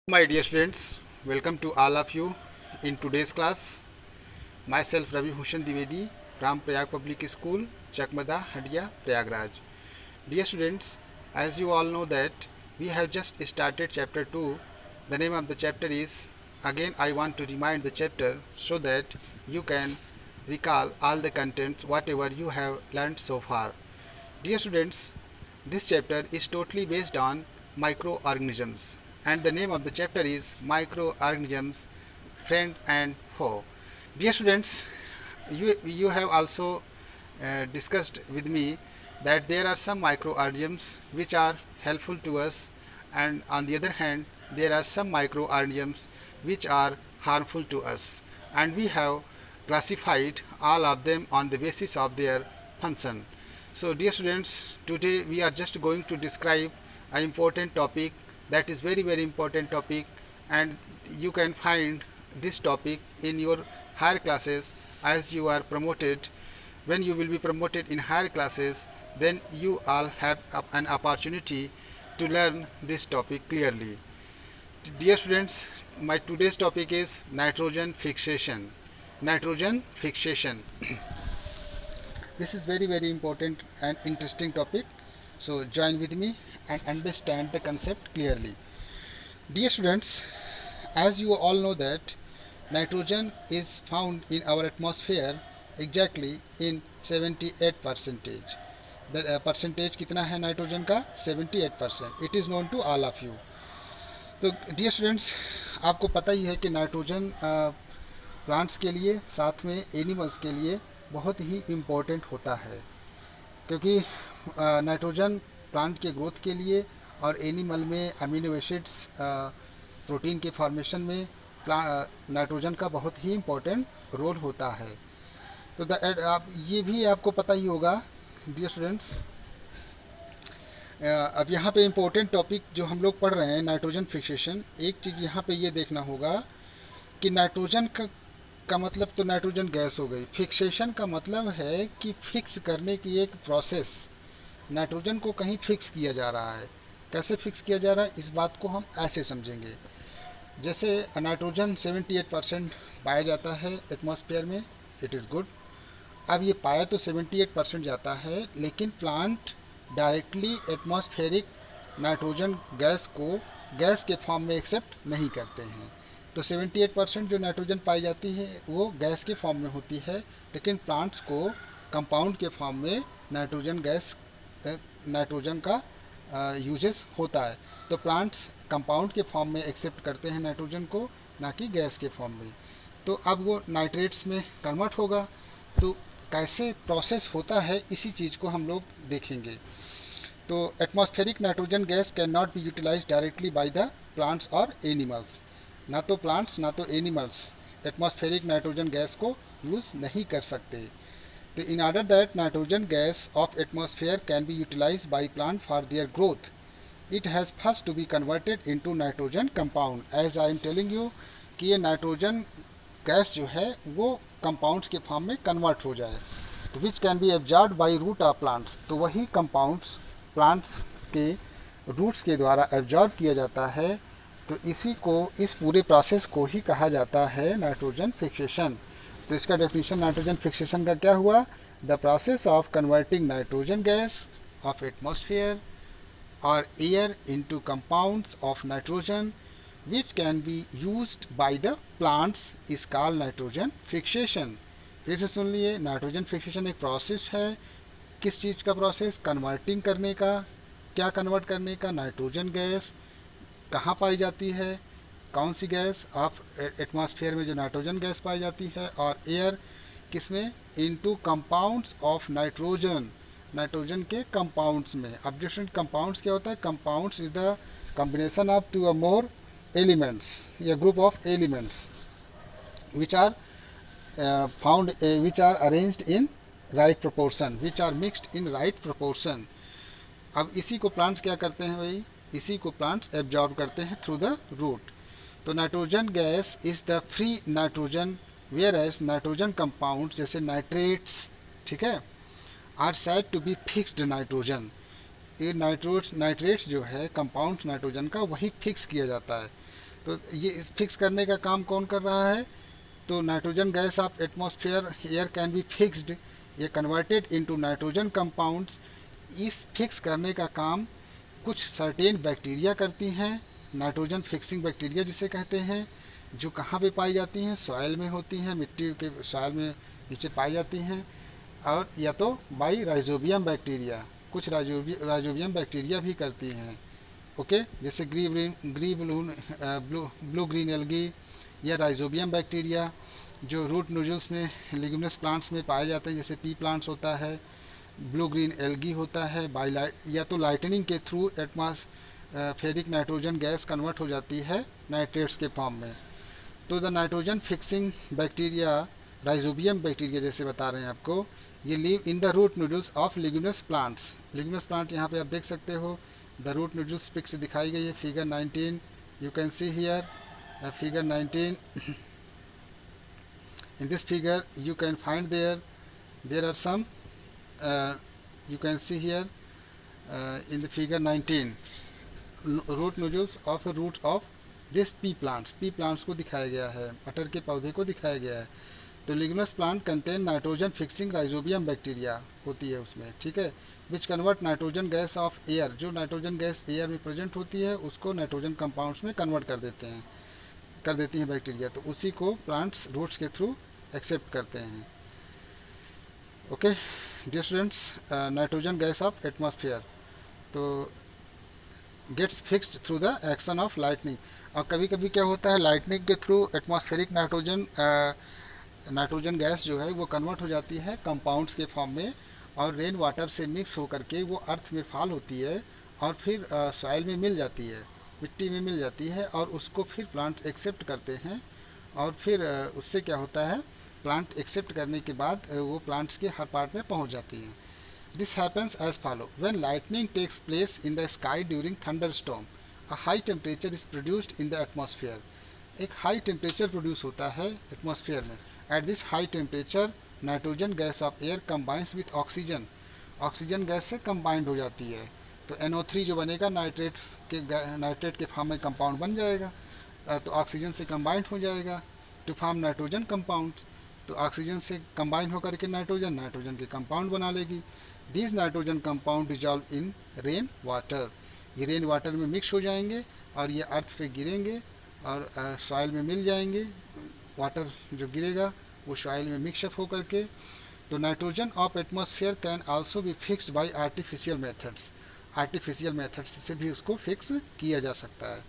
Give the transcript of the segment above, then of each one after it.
My dear students, welcome to all of you in today's class. Myself Ravi Bhushan Dwivedi from Prayag Public School, Chakmada, Hadia, Prayagraj. Dear students, as you all know that we have just started chapter 2. The name of the chapter is, again I want to remind the chapter so that you can recall all the contents whatever you have learned so far. Dear students, this chapter is totally based on microorganisms, and the name of the chapter is Microorganisms, Friend and Foe. Dear students, you have also discussed with me that there are some microorganisms which are helpful to us, and on the other hand there are some microorganisms which are harmful to us, and we have classified all of them on the basis of their function. So dear students, today we are just going to describe an important topic that is very important topic, and you can find this topic in your higher classes as you are promoted. When you will be promoted in higher classes, then you all have an opportunity to learn this topic clearly. Dear students, my today's topic is nitrogen fixation. Nitrogen fixation. This is very important and interesting topic, so join with me and understand the concept clearly. Dear students, as you all know that nitrogen is found in our atmosphere exactly in 78%. The percentage कितना है nitrogen का? 78%. It is known to all of you. तो dear students, आपको पता ही है कि nitrogen plants के लिए, साथ में एनिमल्स के लिए बहुत ही इम्पोर्टेंट होता है, क्योंकि नाइट्रोजन प्लांट के ग्रोथ के लिए और एनिमल में अमीनो एसिड्स प्रोटीन के फॉर्मेशन में नाइट्रोजन का बहुत ही इम्पोर्टेंट रोल होता है. तो ये भी आपको पता ही होगा डियर स्टूडेंट्स. अब यहाँ पे इम्पोर्टेंट टॉपिक जो हम लोग पढ़ रहे हैं, नाइट्रोजन फिक्सेशन. एक चीज़ यहाँ पे ये देखना होगा कि नाइट्रोजन का मतलब तो नाइट्रोजन गैस हो गई. फिक्सेशन का मतलब है कि फिक्स करने की एक प्रोसेस. नाइट्रोजन को कहीं फिक्स किया जा रहा है. कैसे फिक्स किया जा रहा है, इस बात को हम ऐसे समझेंगे. जैसे नाइट्रोजन 78% पाया जाता है एटमॉस्फेयर में, इट इज़ गुड. अब ये पाया तो 78% जाता है, लेकिन plant directly atmospheric nitrogen gas को गैस के फॉर्म में एक्सेप्ट नहीं करते हैं. तो 78% जो नाइट्रोजन पाई जाती है वो गैस के फॉर्म में होती है, लेकिन प्लांट्स को कंपाउंड के फॉर्म में नाइट्रोजन का यूजेस होता है. तो प्लांट्स कंपाउंड के फॉर्म में एक्सेप्ट करते हैं नाइट्रोजन को, ना कि गैस के फॉर्म में. तो अब वो नाइट्रेट्स में कन्वर्ट होगा. तो कैसे प्रोसेस होता है, इसी चीज़ को हम लोग देखेंगे. तो atmospheric nitrogen gas can not be utilise directly by the plants और एनिमल्स. ना तो प्लांट्स ना तो एनिमल्स एटमॉस्फेरिक नाइट्रोजन गैस को यूज़ नहीं कर सकते. तो in order that nitrogen gas of atmosphere can be utilise by plant for their growth, it has first to be converted into nitrogen compound. As I am telling you कि ये nitrogen gas जो है वो compounds के form में convert हो जाए, which can be absorbed by root of plants. तो वही कंपाउंड्स प्लांट्स के रूट्स के द्वारा एब्जॉर्ब किया जाता है. तो इसी को, इस पूरे प्रोसेस को ही कहा जाता है नाइट्रोजन फिक्सेशन. तो इसका डेफिनेशन नाइट्रोजन फिक्सेशन का क्या हुआ? The process of converting nitrogen gas of atmosphere और air into compounds of nitrogen which can be used by the plants is called nitrogen fixation. फिर से सुन लिए, नाइट्रोजन फिक्सेशन एक प्रोसेस है. किस चीज़ का प्रोसेस? कन्वर्टिंग करने का. क्या कन्वर्ट करने का? Nitrogen gas. कहाँ पाई जाती है? कौन सी गैस? ऑफ एटमॉस्फेयर में जो नाइट्रोजन गैस पाई जाती है, और एयर किसमें? Into compounds of nitrogen. Nitrogen के कंपाउंड्स में. अब डिफरेंट कंपाउंड्स क्या होता है? Compounds is the combination of two और more elements, a group of elements which are which are arranged in right proportion, which are mixed in right proportion. अब इसी को प्लांट्स क्या करते हैं भाई? इसी को प्लांट्स एब्जॉर्ब करते हैं थ्रू द रूट. तो nitrogen gas is the free nitrogen, whereas nitrogen compound जैसे नाइट्रेट्स, ठीक है, are said to be fixed nitrogen. ये नाइट्रेट्स जो है कंपाउंड नाइट्रोजन का, वही फिक्स किया जाता है. तो ये फिक्स करने का काम कौन कर रहा है? तो nitrogen gas of atmosphere air can be fixed या कन्वर्टेड इनटू नाइट्रोजन कंपाउंड्स। इस फिक्स करने का काम कुछ सर्टेन बैक्टीरिया करती हैं, नाइट्रोजन फिक्सिंग बैक्टीरिया जिसे कहते हैं, जो कहाँ पे पाई जाती हैं? सॉइल में होती हैं, मिट्टी के सॉइल में नीचे पाई जाती हैं, और या तो बाई राइजोबियम बैक्टीरिया, कुछ राइजोबियम बैक्टीरिया भी करती हैं। ओके, जैसे ब्लू ग्रीन एल्गी या राइजोबियम बैक्टीरिया जो रूट नोजल्स में लिग्यूमिनस प्लांट्स में पाए जाते हैं, जैसे पी प्लांट्स होता है, ब्लू ग्रीन एल्गी होता है, बाई लाइट या तो लाइटनिंग के through atmospheric nitrogen gas convert हो जाती है नाइट्रेट्स के फॉर्म में। तो the nitrogen fixing bacteria, rhizobium bacteria जैसे बता रहे हैं आपको, ये live in the root nodules of leguminous plants. Leguminous plant यहाँ पे आप देख सकते हो, द रूट नोडल्स पिक्स दिखाई गई है, figure 19 you can see here, figure 19. In this figure you can find there are some you can see here in the figure 19 root nodules of the roots of this pea plants को दिखाया गया है, मटर के पौधे को दिखाया गया है। तो leguminous plant contain nitrogen fixing rhizobium bacteria होती है उसमें, ठीक है, which convert nitrogen gas of air, जो नाइट्रोजन गैस एयर में प्रेजेंट होती है उसको नाइट्रोजन कंपाउंड्स में कन्वर्ट कर देती हैं बैक्टीरिया, तो उसी को प्लांट्स रूट्स के थ्रू एक्सेप्ट करते हैं। Okay dear students, nitrogen gas of atmosphere तो gets fixed through the action of lightning. और कभी कभी क्या होता है, लाइटनिंग के थ्रू एटमॉस्फेरिक नाइट्रोजन गैस जो है वो कन्वर्ट हो जाती है कंपाउंड्स के फॉर्म में, और रेन वाटर से मिक्स होकर के वो अर्थ में फॉल होती है और फिर सॉइल में मिल जाती है, मिट्टी में मिल जाती है, और उसको फिर प्लांट एक्सेप्ट करते हैं, और फिर उससे क्या होता है, प्लांट एक्सेप्ट करने के बाद वो प्लांट्स के हर पार्ट में पहुंच जाती हैं। This happens as follow, when lightning takes place in the sky during thunderstorm, a high temperature is produced in the atmosphere. एक हाई टेम्परेचर प्रोड्यूस होता है एटमॉस्फेयर में। At this high temperature nitrogen gas of air combines with oxygen, oxygen gas से combined हो जाती है, तो NO3 जो बनेगा नाइट्रेट के फॉर्म में कंपाउंड बन जाएगा, तो ऑक्सीजन से कंबाइंड हो जाएगा टू फॉर्म नाइट्रोजन कंपाउंड, तो ऑक्सीजन से कंबाइन होकर के नाइट्रोजन के कंपाउंड बना लेगी। These nitrogen compound dissolve in rain water, ये रेन वाटर में मिक्स हो जाएंगे और ये अर्थ पे गिरेंगे और सॉइल में मिल जाएंगे, वाटर जो गिरेगा वो सॉइल में मिक्सअप होकर के। तो nitrogen of atmosphere can also be fixed by artificial methods, artificial methods से भी उसको फिक्स किया जा सकता है।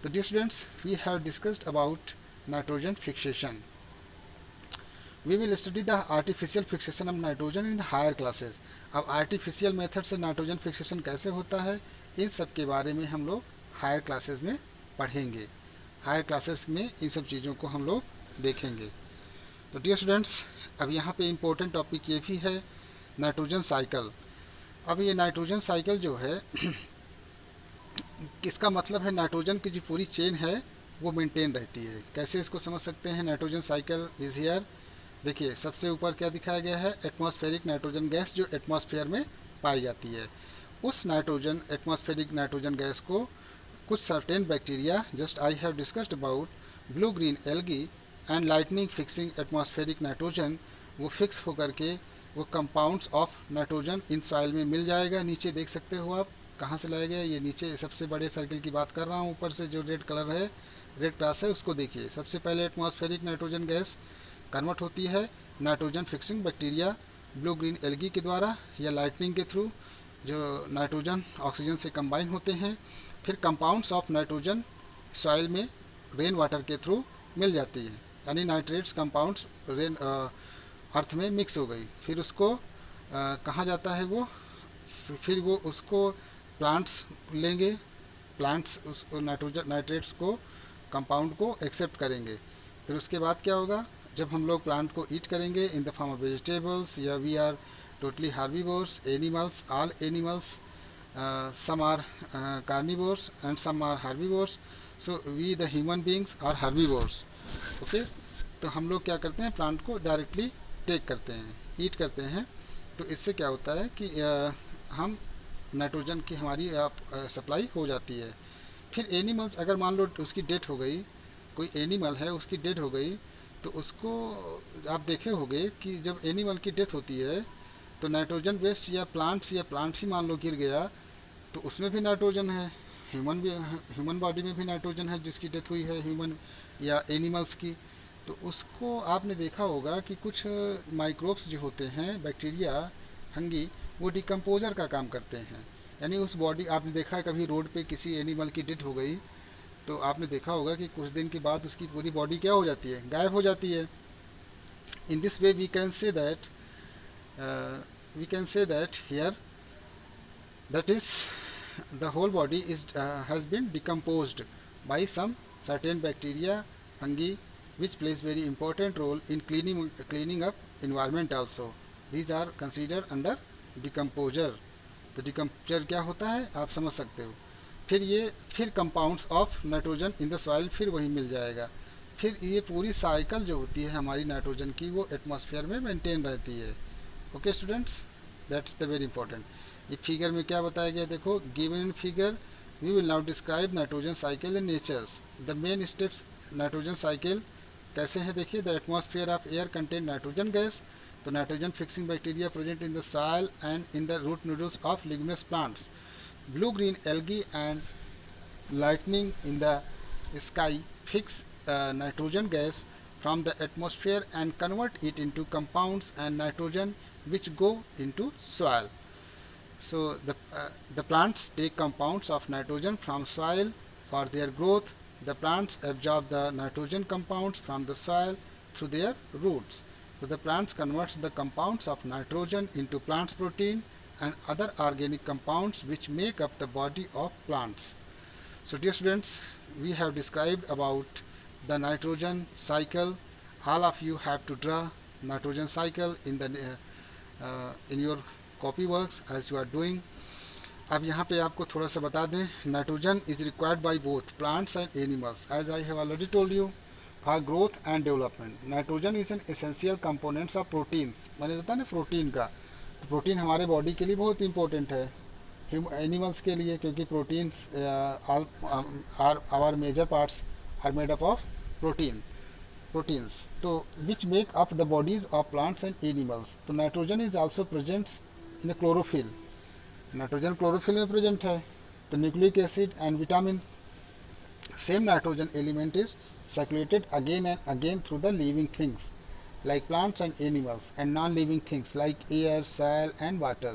तो dear students, we have discussed about nitrogen fixation. We will study the artificial fixation of nitrogen in the higher classes. अब artificial method से नाइट्रोजन फिक्सेशन कैसे होता है, इन सब के बारे में हम लोग हायर क्लासेस में पढ़ेंगे, हायर क्लासेस में इन सब चीज़ों को हम लोग देखेंगे। तो डियर स्टूडेंट्स, अब यहाँ पे इम्पोर्टेंट टॉपिक ये भी है नाइट्रोजन साइकिल। अब ये नाइट्रोजन साइकिल जो है किसका मतलब है, नाइट्रोजन की जो पूरी चेन है वो मेंटेन रहती है। कैसे इसको समझ सकते हैं, नाइट्रोजन साइकिल इज हियर। देखिए सबसे ऊपर क्या दिखाया गया है, एटमॉस्फेरिक नाइट्रोजन गैस जो एटमॉस्फेयर में पाई जाती है, उस नाइट्रोजन एटमॉस्फेरिक नाइट्रोजन गैस को कुछ certain bacteria, just I have discussed about blue green algae and lightning fixing atmospheric nitrogen, वो फिक्स होकर के वो compounds of nitrogen in soil में मिल जाएगा। नीचे देख सकते हो आप कहाँ से लाया गया, ये नीचे सबसे बड़े सर्किल की बात कर रहा हूँ, ऊपर से जो रेड कलर है, रेड क्रास है, उसको देखिए। सबसे पहले एटमॉस्फेरिक नाइट्रोजन गैस कन्वर्ट होती है nitrogen fixing bacteria blue green algae के द्वारा या लाइटनिंग के थ्रू, जो नाइट्रोजन ऑक्सीजन से कंबाइन होते हैं। फिर कंपाउंड्स ऑफ नाइट्रोजन सॉइल में रेन वाटर के थ्रू मिल जाती है, यानी नाइट्रेट्स कंपाउंड्स रेन अर्थ में मिक्स हो गई। फिर उसको कहा जाता है वो, फिर वो उसको प्लांट्स लेंगे, प्लांट्स उस नाइट्रोजन नाइट्रेट्स को कंपाउंड को एक्सेप्ट करेंगे। फिर उसके बाद क्या होगा, जब हम लोग प्लांट को ईट करेंगे in the form of vegetables, या we are totally herbivores, animals, all animals, some are carnivores and some are herbivores, so we the human beings are herbivores. okay, तो हम लोग क्या करते हैं, प्लांट को डायरेक्टली टेक करते हैं, ईट करते हैं। तो इससे क्या होता है कि हम नाइट्रोजन की हमारी सप्लाई हो जाती है। फिर एनिमल्स, अगर मान लो उसकी डेथ हो गई, कोई एनिमल है उसकी डेथ हो गई, तो उसको आप देखे होंगे कि जब एनिमल की डेथ होती है तो नाइट्रोजन वेस्ट या प्लांट्स ही मान लो गिर गया, तो उसमें भी नाइट्रोजन है। ह्यूमन बॉडी में भी नाइट्रोजन है जिसकी डेथ हुई है, ह्यूमन या एनिमल्स की। तो उसको आपने देखा होगा कि कुछ माइक्रोब्स जो होते हैं, बैक्टीरिया, फंगी, वो डिकम्पोजर का काम करते हैं। यानी उस बॉडी, आपने देखा है कभी रोड पे किसी एनिमल की डेथ हो गई तो आपने देखा होगा कि कुछ दिन के बाद उसकी पूरी बॉडी क्या हो जाती है, गायब हो जाती है। In this way we can say that here, that is, the whole body has been decomposed by some certain bacteria, fungi, which plays very important role in cleaning up environment also. These are considered under decomposer. तो decomposer क्या होता है आप समझ सकते हो। फिर compounds of nitrogen in the soil, फिर वही मिल जाएगा। फिर ये पूरी साइकिल जो होती है हमारी नाइट्रोजन की, वो एटमॉस्फेयर में मेंटेन रहती है। Okay students, that's the very important. ये फिगर में क्या बताया गया देखो, given in figure we will now describe nitrogen cycle in natures. The main steps nitrogen cycle कैसे है देखिए। The atmosphere of air contain nitrogen gas, तो nitrogen fixing bacteria present in the soil and in the root nodules of legumes plants. Blue green algae and lightning in the sky fix nitrogen gas from the atmosphere and convert it into compounds and nitrogen which go into soil. So the plants take compounds of nitrogen from soil for their growth. The plants absorb the nitrogen compounds from the soil through their roots. So the plants converts the compounds of nitrogen into plants protein and other organic compounds which make up the body of plants. So dear students, we have described about the nitrogen cycle. All of you have to draw nitrogen cycle in your copy works as you are doing. अब यहाँ पे आपको थोड़ा सा बता दें, nitrogen is required by both plants and animals as I have already told you for growth and development. Nitrogen is an essential components of protein. मैंने बताया ना प्रोटीन का, तो प्रोटीन हमारे बॉडी के लिए बहुत इंपॉर्टेंट है, एनिमल्स के लिए, क्योंकि proteins our major parts are made up of proteins, तो which make up the bodies of plants and animals. तो nitrogen is also present in chlorophyll, nitrogen chlorophyll में प्रेजेंट है। तो nucleic acid and vitamin, same nitrogen element is circulated again and again through the living things like plants and animals and non-living things like air, soil and water.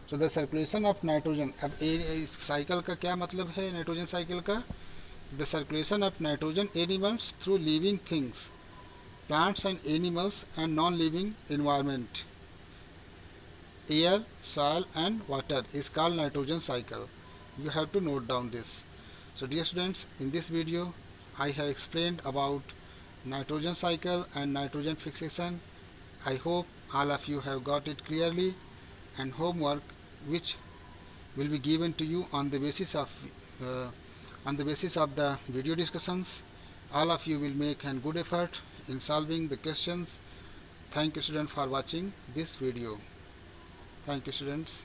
So the circulation of nitrogen, अब इस cycle का क्या मतलब है nitrogen cycle का? The circulation of nitrogen elements through living things, plants and animals and non-living environment, air, soil and water is called nitrogen cycle. You have to note down this. So dear students, in this video I have explained about nitrogen cycle and nitrogen fixation. I hope all of you have got it clearly, and homework which will be given to you on the basis of the video discussions. All of you will make a good effort in solving the questions. Thank you students for watching this video. Thank you students.